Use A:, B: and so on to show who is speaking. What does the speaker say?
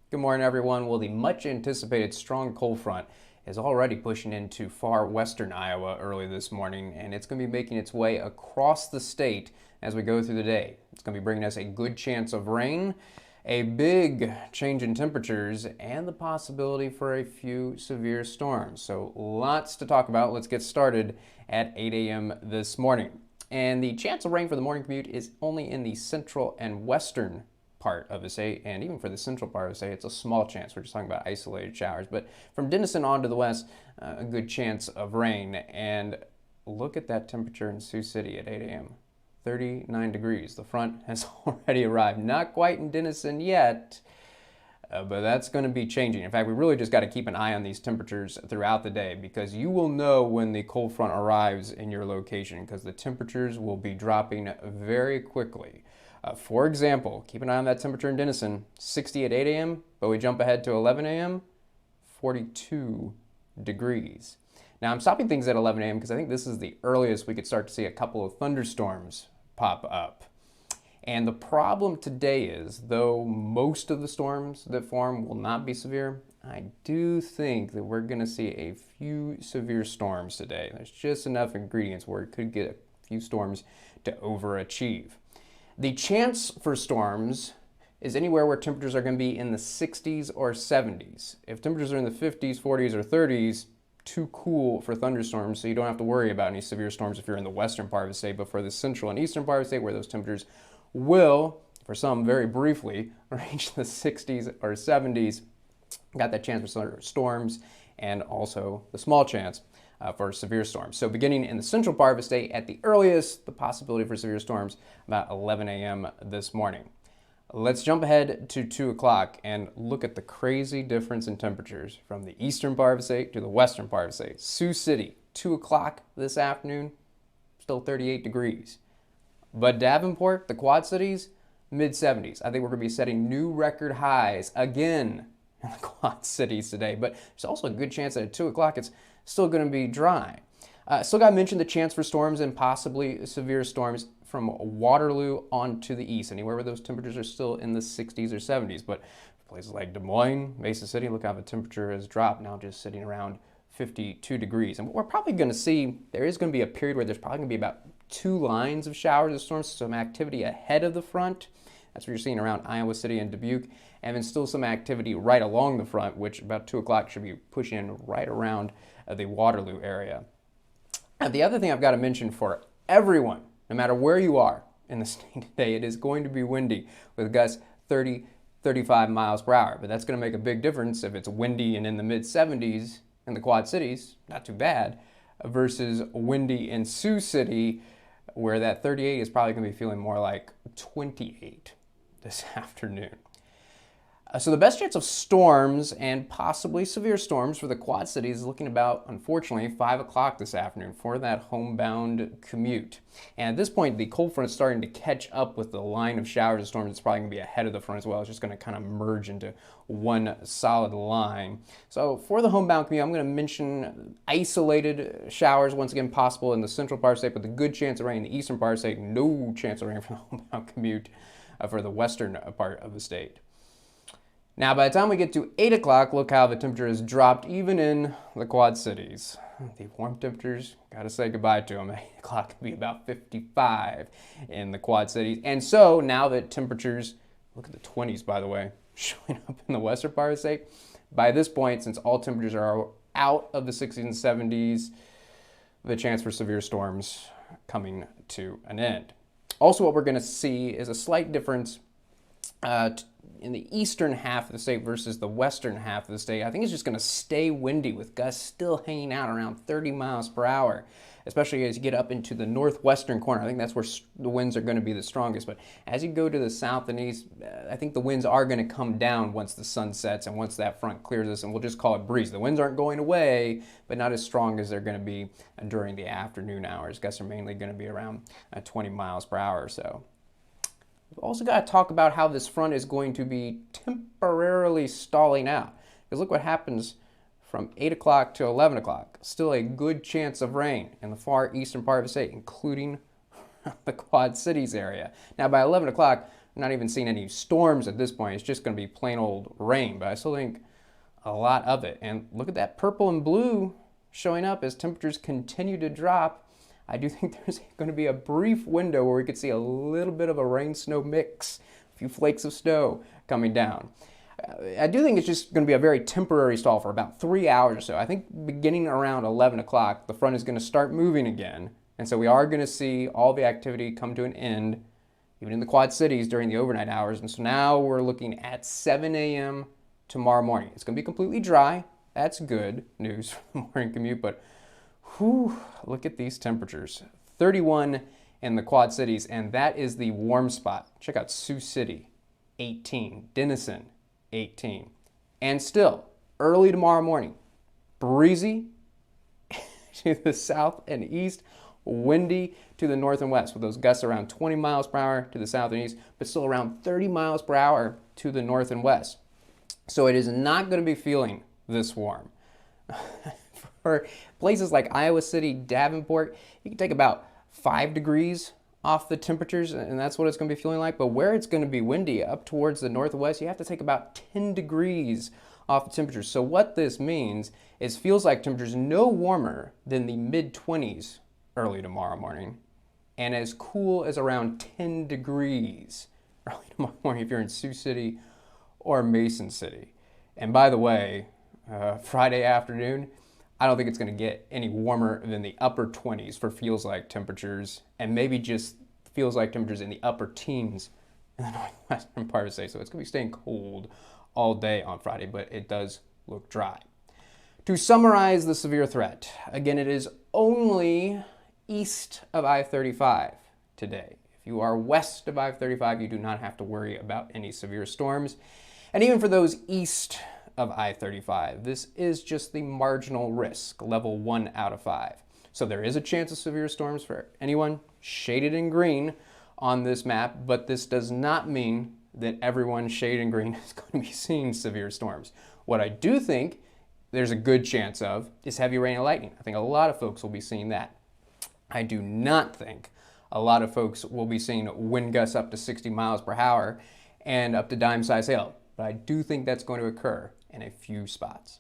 A: Good morning, everyone. Well, the much anticipated strong cold front is already pushing into far western Iowa early this morning, and it's going to be making its way across the state as we go through the day. It's going to be bringing us a good chance of rain, a big change in temperatures, and the possibility for a few severe storms. So, lots to talk about. Let's get started at 8 a.m. this morning. And the chance of rain for the morning commute is only in the central and western part of the state, and even for the central part of the state, it's a small chance. We're just talking about isolated showers. But from Denison on to the west, a good chance of rain. And look at that temperature in Sioux City at 8 a.m. 39 degrees. The front has already arrived. Not quite in Denison yet, but that's going to be changing. In fact, we really just got to keep an eye on these temperatures throughout the day, because you will know when the cold front arrives in your location, because the temperatures will be dropping very quickly. For example, keep an eye on that temperature in Denison, 60 at 8 a.m., but we jump ahead to 11 a.m., 42 degrees. Now, I'm stopping things at 11 a.m. because I think this is the earliest we could start to see a couple of thunderstorms pop up. And the problem today is, though most of the storms that form will not be severe, I do think that we're going to see a few severe storms today. There's just enough ingredients where it could get a few storms to overachieve. The chance for storms is anywhere where temperatures are going to be in the 60s or 70s. If temperatures are in the 50s, 40s, or 30s, too cool for thunderstorms, so you don't have to worry about any severe storms if you're in the western part of the state. But for the central and eastern part of the state, where those temperatures will, for some very briefly, reach the 60s or 70s, got that chance for storms, and also the small chance for severe storms. So beginning in the central part of the state, at the earliest, the possibility for severe storms about 11 a.m. this morning. Let's jump ahead to 2 o'clock and look at the crazy difference in temperatures from the eastern part of the state to the western part of the state. Sioux City, 2 o'clock this afternoon, still 38 degrees. But Davenport, the Quad Cities, mid-70s. I think we're going to be setting new record highs again in the Quad Cities today. But there's also a good chance that at 2 o'clock it's still going to be dry. Still got to mention the chance for storms and possibly severe storms from Waterloo on to the east, anywhere where those temperatures are still in the 60s or 70s. But places like Des Moines, Mesa City, look how the temperature has dropped, now just sitting around 52 degrees. And what we're probably going to see, there is going to be a period where there's probably going to be about 2 lines of showers and storms, some activity ahead of the front. That's what you're seeing around Iowa City and Dubuque. And then still some activity right along the front, which about 2 o'clock should be pushing in right around the Waterloo area. And the other thing I've got to mention for everyone, no matter where you are in the state today, it is going to be windy with gusts 30, 35 miles per hour. But that's going to make a big difference if it's windy and in the mid-70s in the Quad Cities, not too bad, versus windy in Sioux City, where that 38 is probably going to be feeling more like 28 this afternoon. So the best chance of storms and possibly severe storms for the Quad Cities is looking about, unfortunately, 5 o'clock this afternoon for that homebound commute. And at this point, the cold front is starting to catch up with the line of showers and storms. It's probably going to be ahead of the front as well. It's just going to kind of merge into one solid line. So for the homebound commute, I'm going to mention isolated showers, once again, possible in the central part of the state, but the good chance of rain in the eastern part of the state, no chance of rain for the homebound commute for the western part of the state. Now, by the time we get to 8 o'clock, look how the temperature has dropped even in the Quad Cities. The warm temperatures, got to say goodbye to them. 8 o'clock could be about 55 in the Quad Cities. And so now that temperatures, look at the 20s, by the way, showing up in the western part of the state, by this point, since all temperatures are out of the 60s and 70s, the chance for severe storms coming to an end. Also, what we're going to see is a slight difference in the eastern half of the state versus the western half of the state. I think it's just going to stay windy with gusts still hanging out around 30 miles per hour, especially as you get up into the northwestern corner. I think that's where the winds are going to be the strongest. But as you go to the south and east, I think the winds are going to come down once the sun sets and once that front clears us, and we'll just call it breeze. The winds aren't going away, but not as strong as they're going to be during the afternoon hours. Gusts are mainly going to be around 20 miles per hour or so. We've also got to talk about how this front is going to be temporarily stalling out. Because look what happens from 8 o'clock to 11 o'clock. Still a good chance of rain in the far eastern part of the state, including the Quad Cities area. Now by 11 o'clock, not even seeing any storms at this point. It's just going to be plain old rain, but I still think a lot of it. And look at that purple and blue showing up as temperatures continue to drop. I do think there's going to be a brief window where we could see a little bit of a rain-snow mix, a few flakes of snow coming down. I do think it's just going to be a very temporary stall for about 3 hours or so. I think beginning around 11 o'clock, the front is going to start moving again. And so we are going to see all the activity come to an end, even in the Quad Cities during the overnight hours. And so now we're looking at 7 a.m. tomorrow morning. It's going to be completely dry. That's good news for the morning commute, but whew, look at these temperatures. 31 in the Quad Cities, and that is the warm spot. Check out Sioux City, 18. Denison, 18. And still, early tomorrow morning, breezy to the south and east, windy to the north and west, with those gusts around 20 miles per hour to the south and east, but still around 30 miles per hour to the north and west. So it is not going to be feeling this warm. For places like Iowa City, Davenport, you can take about 5 degrees off the temperatures, and that's what it's going to be feeling like. But where it's going to be windy up towards the northwest, you have to take about 10 degrees off the temperatures. So what this means is feels like temperatures no warmer than the mid-20s early tomorrow morning, and as cool as around 10 degrees early tomorrow morning if you're in Sioux City or Mason City. And by the way, Friday afternoon, I don't think it's going to get any warmer than the upper 20s for feels like temperatures, and maybe just feels like temperatures in the upper teens in the northwestern part of the state. So it's going to be staying cold all day on Friday, but it does look dry. To summarize the severe threat, again, it is only east of I-35 today. If you are west of I-35, you do not have to worry about any severe storms. And even for those east of I-35, this is just the marginal risk, level 1 out of 5. So there is a chance of severe storms for anyone shaded in green on this map, but this does not mean that everyone shaded in green is going to be seeing severe storms. What I do think there's a good chance of is heavy rain and lightning. I think a lot of folks will be seeing that. I do not think a lot of folks will be seeing wind gusts up to 60 miles per hour and up to dime-size hail, but I do think that's going to occur in a few spots.